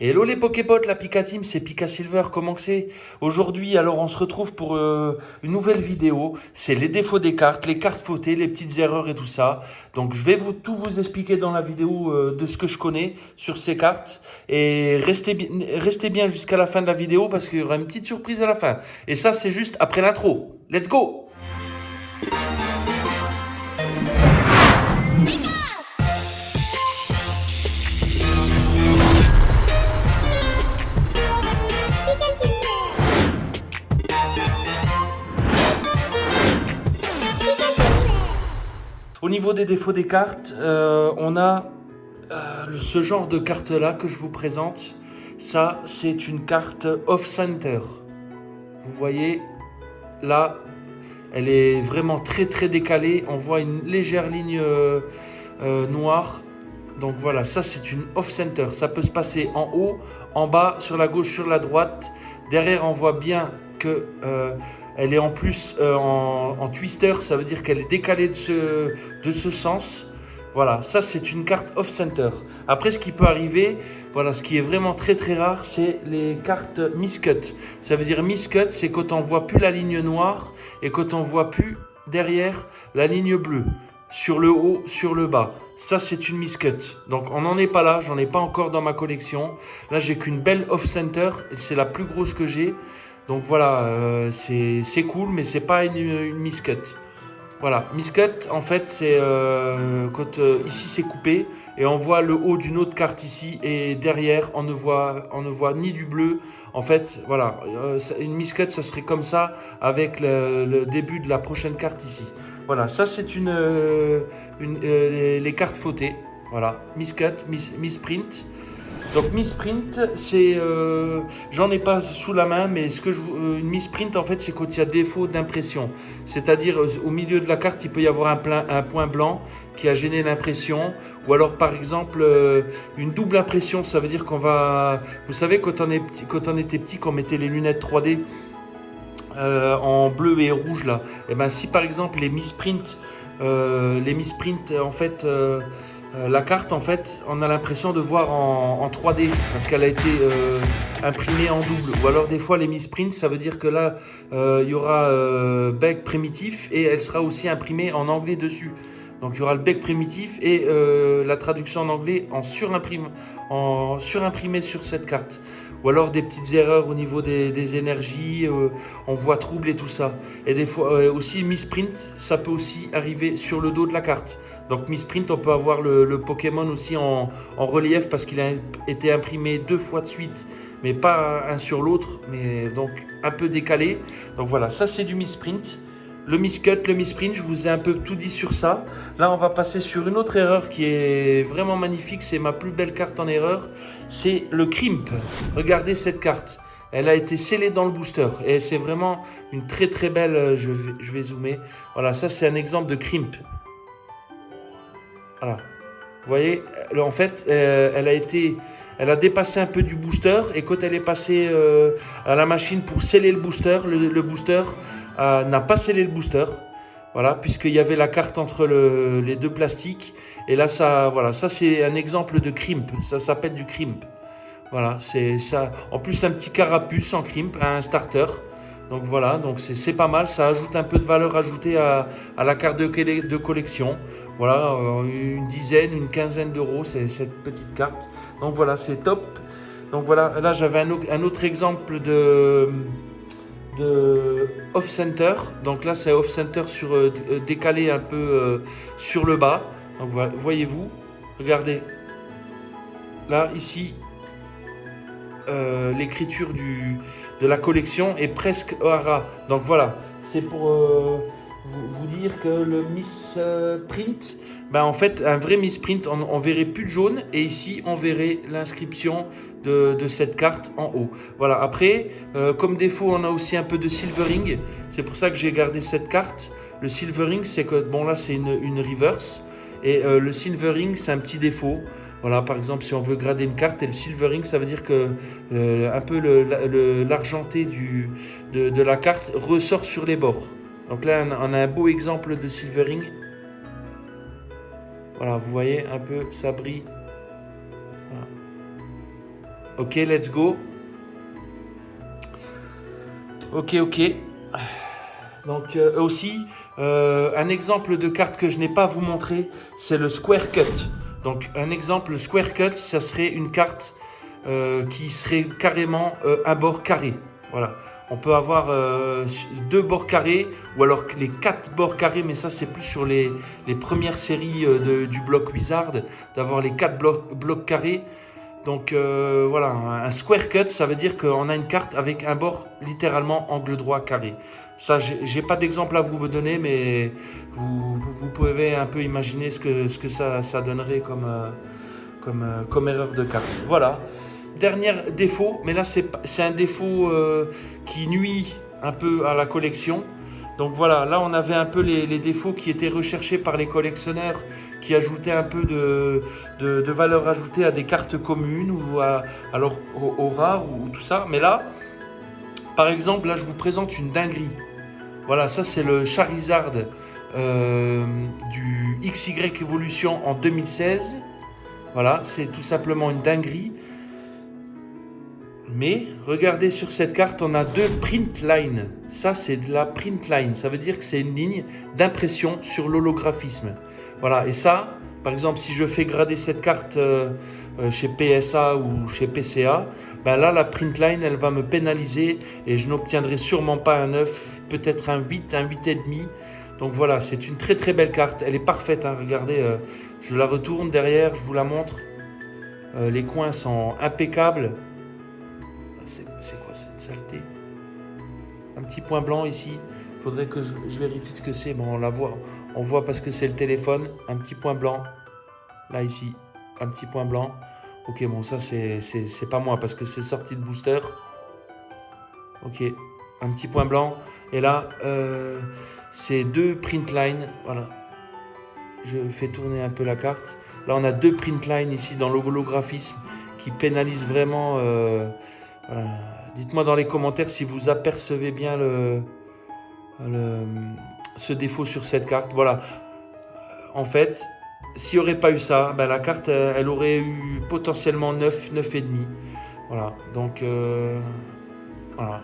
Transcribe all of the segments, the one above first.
Hello les Poképotes, la Pika Team, c'est Pika Silver, comment que c'est? Aujourd'hui, alors on se retrouve pour une nouvelle vidéo, c'est les défauts des cartes, les cartes fautées, les petites erreurs et tout ça. Donc je vais tout vous expliquer dans la vidéo de ce que je connais sur ces cartes. Et restez bien jusqu'à la fin de la vidéo parce qu'il y aura une petite surprise à la fin. Et ça, c'est juste après l'intro. Let's go! Au niveau des défauts des cartes, on a ce genre de carte-là que je vous présente. Ça, c'est une carte off-center. Vous voyez, là, elle est vraiment très très décalée. On voit une légère ligne noire. Donc voilà, ça c'est une off-center. Ça peut se passer en haut, en bas, sur la gauche, sur la droite. Derrière, on voit bien que elle est en plus en twister. Ça veut dire qu'elle est décalée de ce sens. Voilà, ça c'est une carte off-center. Après, ce qui peut arriver, voilà, ce qui est vraiment très très rare, c'est les cartes miscut. Ça veut dire miscut, c'est quand on voit plus la ligne noire et quand on voit plus derrière la ligne bleue, sur le haut, sur le bas. Ça c'est une miscut. Donc on n'en est pas là, j'en ai pas encore dans ma collection. Là j'ai qu'une belle off-center, c'est la plus grosse que j'ai. Donc voilà, c'est cool, mais c'est pas une miscut. Voilà, miscut, en fait, c'est quand ici c'est coupé et on voit le haut d'une autre carte ici et derrière on ne voit ni du bleu. En fait, voilà, une miscut, ça serait comme ça avec le début de la prochaine carte ici. Voilà, ça c'est les cartes fautées. Voilà, miscut, misprint. Donc misprint, c'est, j'en ai pas sous la main, mais une misprint en fait, c'est quand il y a défaut d'impression. C'est-à-dire au milieu de la carte, il peut y avoir un point blanc qui a gêné l'impression, ou alors par exemple une double impression. Ça veut dire qu'on va, vous savez, quand on était petit, qu'on mettait les lunettes 3D en bleu et rouge là. Et ben si par exemple les misprints en fait. La carte, en fait, on a l'impression de voir en 3D parce qu'elle a été imprimée en double. Ou alors, des fois, les misprints, ça veut dire que là, il y aura bec primitif et elle sera aussi imprimée en anglais dessus. Donc, il y aura le bec primitif et la traduction en anglais en surimprimé sur cette carte. Ou alors des petites erreurs au niveau des énergies, on voit trouble et tout ça. Et des fois aussi misprint, ça peut aussi arriver sur le dos de la carte. Donc misprint, on peut avoir le Pokémon aussi en relief parce qu'il a été imprimé 2 fois de suite, mais pas un sur l'autre, mais donc un peu décalé. Donc voilà, ça c'est du misprint. Le miscut, le misprint, je vous ai un peu tout dit sur ça. Là, on va passer sur une autre erreur qui est vraiment magnifique. C'est ma plus belle carte en erreur. C'est le crimp. Regardez cette carte. Elle a été scellée dans le booster. Et c'est vraiment une très très belle... Je vais zoomer. Voilà, ça c'est un exemple de crimp. Voilà. Vous voyez, en fait, elle a dépassé un peu du booster et quand elle est passée à la machine pour sceller le booster, le booster n'a pas scellé le booster. Voilà, puisqu'il y avait la carte entre les deux plastiques. Et là, voilà, ça c'est un exemple de crimp. Ça s'appelle du crimp. Voilà, c'est ça. En plus, un petit carapuce en crimp, un starter. Donc voilà, donc c'est pas mal, ça ajoute un peu de valeur ajoutée à la carte de collection. Voilà, une dizaine, une quinzaine d'euros, c'est cette petite carte. Donc voilà, c'est top. Donc voilà, là j'avais un autre exemple de off-center. Donc là c'est off-center sur décalé un peu sur le bas. Donc voilà, voyez-vous, regardez. Là, ici, l'écriture de la collection est presque au ras. Donc voilà, c'est pour vous dire que le misprint, ben en fait, un vrai misprint, on verrait plus de jaune et ici, on verrait l'inscription de cette carte en haut. Voilà, après, comme défaut, on a aussi un peu de silvering. C'est pour ça que j'ai gardé cette carte. Le silvering, c'est que, bon là, c'est une reverse. Et le silvering, c'est un petit défaut. Voilà, par exemple, si on veut grader une carte, et le silvering, ça veut dire que un peu l'argenté de la carte ressort sur les bords. Donc là, on a un beau exemple de silvering. Voilà, vous voyez un peu, ça brille. Voilà. Ok, let's go. Ok. Donc aussi, un exemple de carte que je n'ai pas à vous montrer, c'est le Square Cut. Donc un exemple, le Square Cut, ça serait une carte qui serait carrément un bord carré. Voilà. On peut avoir 2 bords carrés ou alors les 4 bords carrés, mais ça c'est plus sur les premières séries du bloc Wizard, d'avoir les 4 blocs carrés. Donc voilà, un square cut, ça veut dire qu'on a une carte avec un bord littéralement angle droit carré. Ça, j'ai pas d'exemple à vous donner, mais vous pouvez un peu imaginer ce que ça donnerait comme erreur de carte. Voilà. Dernier défaut, mais là c'est un défaut qui nuit un peu à la collection. Donc voilà, là on avait un peu les défauts qui étaient recherchés par les collectionneurs, qui ajoutaient un peu de valeur ajoutée à des cartes communes ou alors aux rares ou tout ça. Mais là, par exemple, là je vous présente une dinguerie. Voilà, ça c'est le Charizard du XY Evolution en 2016. Voilà, c'est tout simplement une dinguerie. Mais regardez sur cette carte, on a 2 print lines. Ça, c'est de la print line. Ça veut dire que c'est une ligne d'impression sur l'holographisme. Voilà, et ça, par exemple, si je fais grader cette carte chez PSA ou chez PCA, ben là, la print line, elle va me pénaliser et je n'obtiendrai sûrement pas un 9, peut-être un 8, un 8,5. Donc voilà, c'est une très très belle carte. Elle est parfaite, hein. Regardez, je la retourne derrière, je vous la montre. Les coins sont impeccables. C'est quoi cette saleté? Un petit point blanc ici. Il faudrait que je vérifie ce que c'est. Bon, on la voit. On voit parce que c'est le téléphone. Un petit point blanc. Là, ici. Un petit point blanc. Ok, bon, ça, c'est pas moi parce que c'est sorti de booster. Ok. Un petit point blanc. Et là, c'est 2 print lines. Voilà. Je fais tourner un peu la carte. Là, on a 2 print lines ici dans l'holographisme qui pénalisent vraiment... Voilà. Dites-moi dans les commentaires si vous apercevez bien ce défaut sur cette carte. Voilà. En fait, s'il n'y aurait pas eu ça, ben la carte, elle aurait eu potentiellement 9, 9,5. Voilà. Donc, voilà.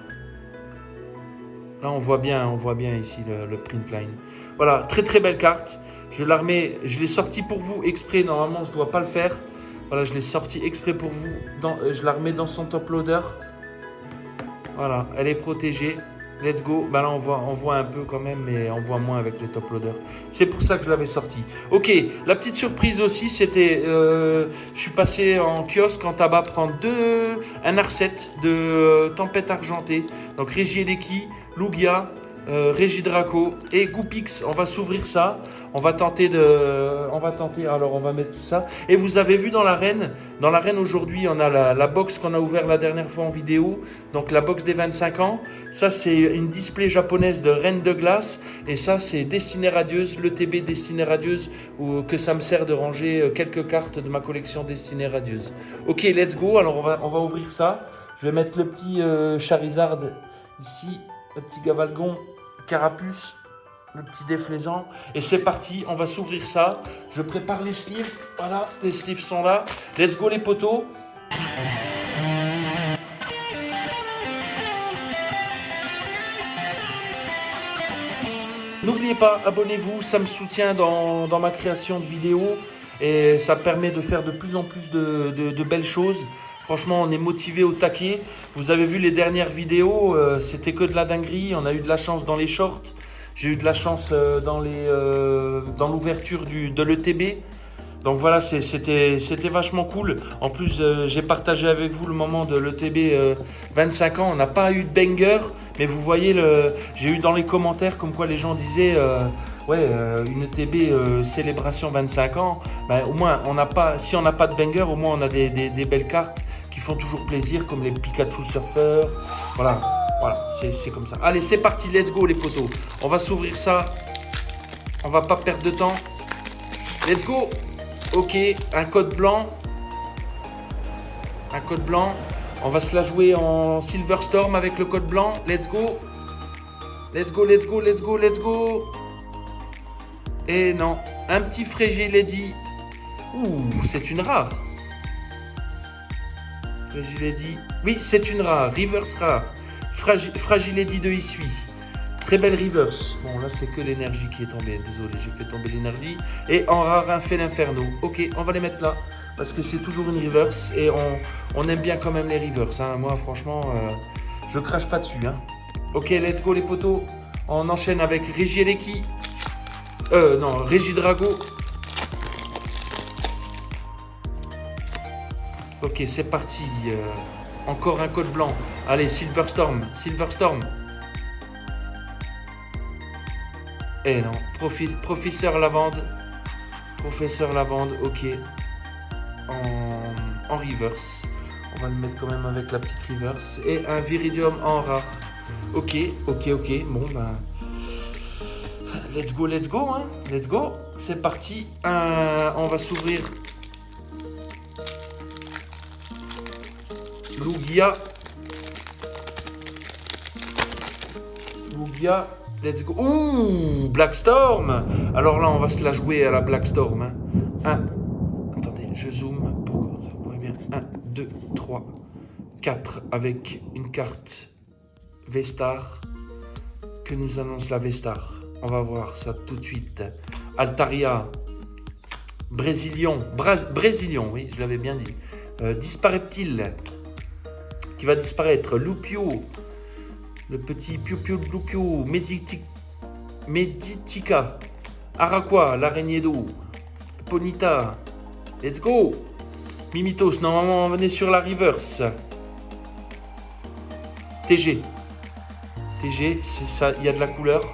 Là, on voit bien ici le print line. Voilà, très très belle carte. Je l'ai sortie pour vous exprès. Normalement, je ne dois pas le faire. Voilà, je l'ai sorti exprès pour vous. Je la remets dans son top loader. Voilà, elle est protégée. Let's go. Ben là, on voit un peu quand même, mais on voit moins avec le top loader. C'est pour ça que je l'avais sorti. Ok, la petite surprise aussi, c'était... je suis passé en kiosque en tabac prendre un R7 de Tempête Argentée. Donc, Regieleki, Lugia, Regidraco et Goupix. On va s'ouvrir ça. On va tenter, alors on va mettre tout ça. Et vous avez vu dans l'arène aujourd'hui, on a la box qu'on a ouvert la dernière fois en vidéo. Donc la box des 25 ans. Ça, c'est une display japonaise de Reine de Glace. Et ça, c'est Destinée Radieuse, l'ETB Destinée Radieuse, que ça me sert de ranger quelques cartes de ma collection Destinée Radieuse. Ok, let's go. Alors on va ouvrir ça. Je vais mettre le petit Charizard ici, le petit Gavalgon Carapuce, le petit déflaisant. Et c'est parti, on va s'ouvrir ça. Je prépare les sleeves. Voilà, les sleeves sont là. Let's go les potos. N'oubliez pas, abonnez-vous, ça me soutient dans ma création de vidéos et ça permet de faire de plus en plus de belles choses. Franchement, on est motivé au taquet. Vous avez vu les dernières vidéos, c'était que de la dinguerie. On a eu de la chance dans les shorts. J'ai eu de la chance dans l'ouverture de l'ETB. Donc voilà, c'était vachement cool. En plus, j'ai partagé avec vous le moment de l'ETB 25 ans. On n'a pas eu de banger, mais vous voyez, j'ai eu dans les commentaires comme quoi les gens disaient une ETB célébration 25 ans. Ben, au moins, si on n'a pas de banger, au moins on a des belles cartes qui font toujours plaisir, comme les Pikachu Surfer. Voilà, c'est comme ça. Allez, c'est parti, let's go les potos. On va s'ouvrir ça. On va pas perdre de temps. Let's go. Ok, un code blanc. Un code blanc. On va se la jouer en Silver Storm avec le code blanc. Let's go. Let's go, let's go, let's go, let's go. Et non, un petit Frigilady. Ouh, c'est une rare. Fragile Eddy. Oui, c'est une rare. Reverse rare. Fragile Eddy de Issui. Très belle reverse. Bon, là, c'est que l'énergie qui est tombée. Désolé, j'ai fait tomber l'énergie. Et en rare, un fait l'inferno. Ok, on va les mettre là. Parce que c'est toujours une reverse. Et on aime bien quand même les reverses. Hein. Moi, franchement, je crache pas dessus. Hein. Ok, let's go les potos. On enchaîne avec Regieleki. Non, Regidrago. Ok, c'est parti. Encore un code blanc. Allez, Silverstorm. Silverstorm. Eh non, Professeur Lavande. Professeur Lavande, ok. En reverse. On va le mettre quand même avec la petite reverse. Et un Viridium en rare. Ok. Bon, ben... Let's go, hein. Let's go. C'est parti. On va s'ouvrir... Lugia. Let's go. Ouh, Blackstorm. Alors là, on va se la jouer à la Blackstorm. Hein. Attendez, je zoome pour que ça voit bien. 1, 2, 3, 4 avec une carte Vestar que nous annonce la Vestar. On va voir ça tout de suite. Altaria. Brésilion, oui, je l'avais bien dit. Disparaît-il? Qui va disparaître. Lupio. Le petit Piu-Piu de Lupio. Meditica. Araqua, l'araignée d'eau. Ponita. Let's go. Mimitos, normalement on est sur la reverse. TG, c'est ça, il y a de la couleur.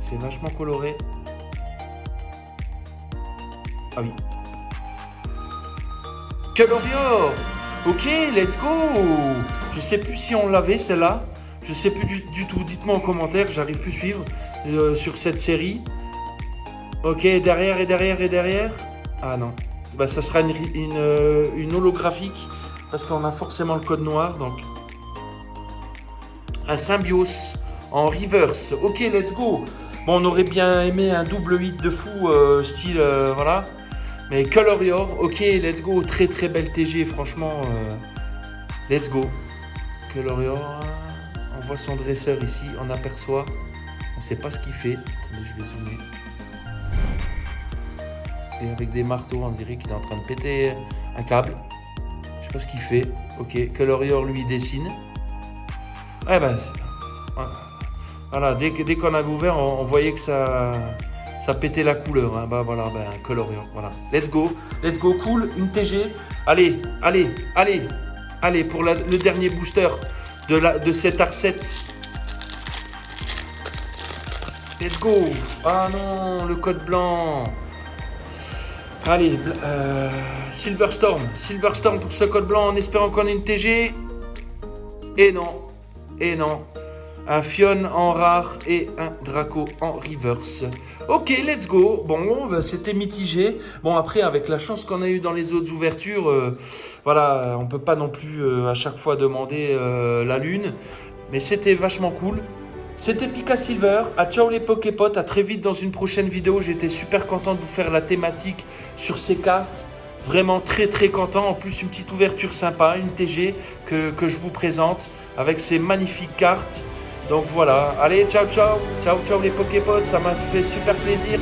C'est vachement coloré. Ah oui. Colorior. Ok, let's go. Je sais plus si on l'avait celle-là. Je sais plus du tout. Dites-moi en commentaire, j'arrive plus à suivre sur cette série. Ok, derrière. Ah non. Bah, ça sera une holographique. Parce qu'on a forcément le code noir. Donc. Un Symbios en reverse. Ok, let's go. Bon, on aurait bien aimé un double 8 de fou, style, voilà. Mais Colorior, ok, let's go. Très très belle TG, franchement, let's go. Colorior, on voit son dresseur ici, on aperçoit. On ne sait pas ce qu'il fait. Attendez, je vais zoomer. Et avec des marteaux, on dirait qu'il est en train de péter un câble. Je sais pas ce qu'il fait. Ok, Colorior, lui, dessine. Ouais, ben, voilà, dès qu'on avait ouvert, on voyait que ça pétait la couleur. Hein. Bah voilà, ben, Colorior, voilà. Let's go, cool, une TG. Allez, pour le dernier booster de cette R7. Let's go. Ah non, le code blanc. Allez, Silverstorm pour ce code blanc en espérant qu'on ait une TG. Et non. Un Fion en rare et un Draco en reverse. Ok, let's go. Bon, bah, c'était mitigé. Bon, après, avec la chance qu'on a eu dans les autres ouvertures, voilà, on peut pas non plus à chaque fois demander la lune. Mais c'était vachement cool. C'était Pika Silver. À ciao les Poképotes. À très vite dans une prochaine vidéo. J'étais super content de vous faire la thématique sur ces cartes. Vraiment très très content. En plus, une petite ouverture sympa, une TG que je vous présente avec ces magnifiques cartes. Donc voilà, allez, ciao les Poképods, ça m'a fait super plaisir.